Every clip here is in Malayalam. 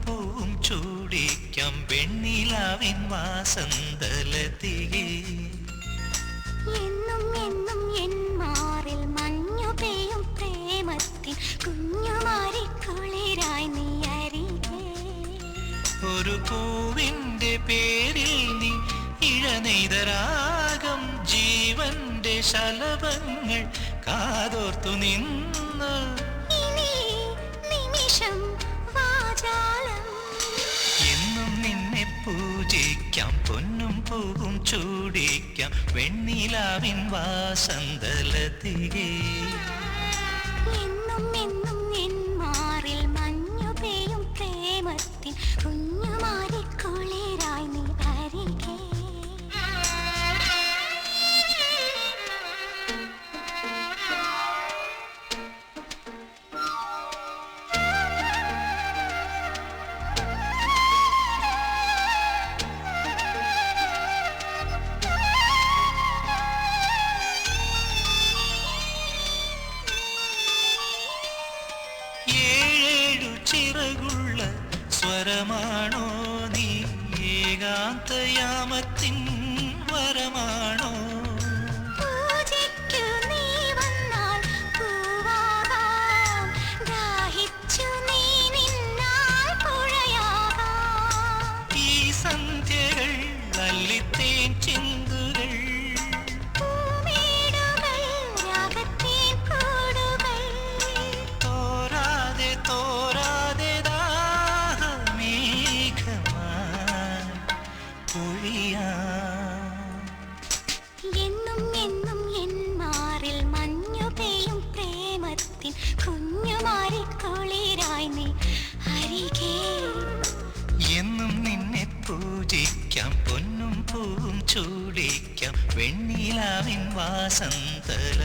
പൂവും ചൂടിക്കാം വെണ്ണിലാവിൻ വാസന്തലതികെ. എന്നും എന്നും എൻ മാറിൽ മഞ്ഞു പെയ്യും പ്രേമത്തിൻ കുഞ്ഞുമാരി കുളിരായി നീ അരികെ. ഒരു പൂവിൻ്റെ പേരിൽ നീ ഇഴനെയ്തരാഗം ജീവന്റെ ശലഭങ്ങൾ കാതോർത്തു നിന്ന് നിമിഷം വാചാലം. എന്നും നിന്നെ പൂജിക്കാം പൊന്നും പൂവും ചൂടിക്കാം വെണ്ണിലാവിൻ വാസന്തലതികെ. എന്നും എന്നും എൻ മാറിൽ മഞ്ഞു പെയ്യും പ്രേമത്തിൻ കുഞ്ഞുമാരി കുളിരായി നീ അരികെ. ചിറകുള്ള സ്വരമാണോ നീ ഏകാന്തയാമത്തിൻ വരമാണോ? പൂജയ്ക്കു നീ വന്നാൽ പൂവാകാം, ദാഹിച്ചു നീ നിന്നാൽ പുഴയാകാം. ഈ സന്ധ്യകൾ അല്ലിത്തേൻ ചിന്തുകൾ പൂമേടുകൾ രാഗത്തേൻ കൂടുകൾ. തോരാതെ തോരാതെ ദാഹമേഘമായി പൊഴിയാം. എന്നും എന്നും എൻ മാറിൽ മഞ്ഞു പെയ്യും പ്രേമത്തിൻ കുഞ്ഞുമാരി കുളിരായി നീ അരികെ. എന്നും നിന്നെ പൂജിക്കാം പൊന്നും പൂവും ചൂടിക്കാം വെണ്ണിലാവിൻ വാസന്തലതികെ.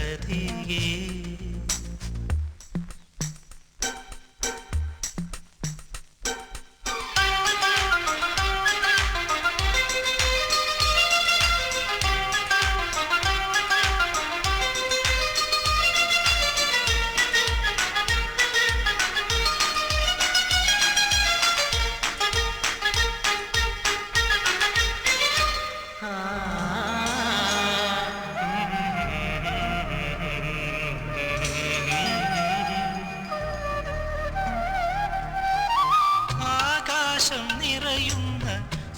ആകാശം നിറയുന്ന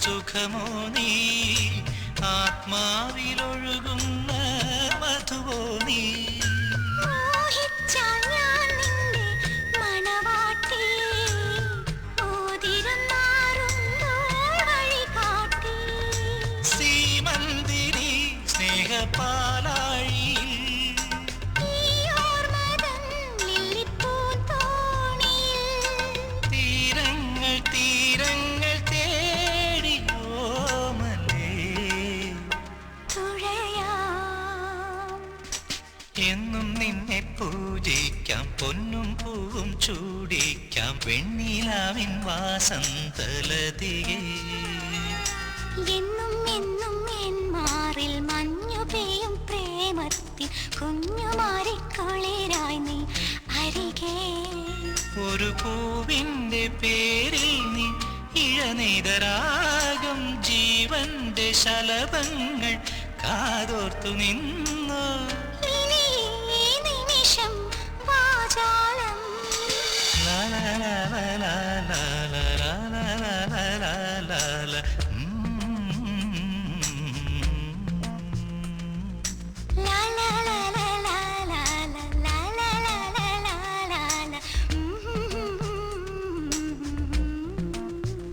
സുഖമോ നീ ആത്മാവിലൊഴുകുന്ന മധുവോ നീ? മോഹിച്ചാൽ ഞാൻ നിന്റെ മണവാട്ടി, മോതിരം മാറുമ്പോൾ വഴികാട്ടി. സീമന്തിരി സ്നേഹപാലാഴിയിൽ ഈ ഓർമ്മതൻ ലില്ലിപ്പൂന്തോണിയിൽ തീരങ്ങൾ തീരങ്ങൾ തേടിയോമലേ തുഴയാം. എന്നും നിന്നെ പൂജിക്കാം പൊന്നും പൂവും ചൂടിക്കാം വെണ്ണിലാവിൻ വാസന്തലതികെ. എന്നും എന്നും എൻ മാറിൽ മഞ്ഞു പെയ്യും പ്രേമത്തിൻ കുഞ്ഞുമാരി കുളിരായി നീ അരികെ. ഒരു പൂവിൻ്റെ പേരിൽ നീ ഇഴനെയ്തരാഗം ജീവന്റെ ശലഭങ്ങൾ കാതോർത്തു നിന്നു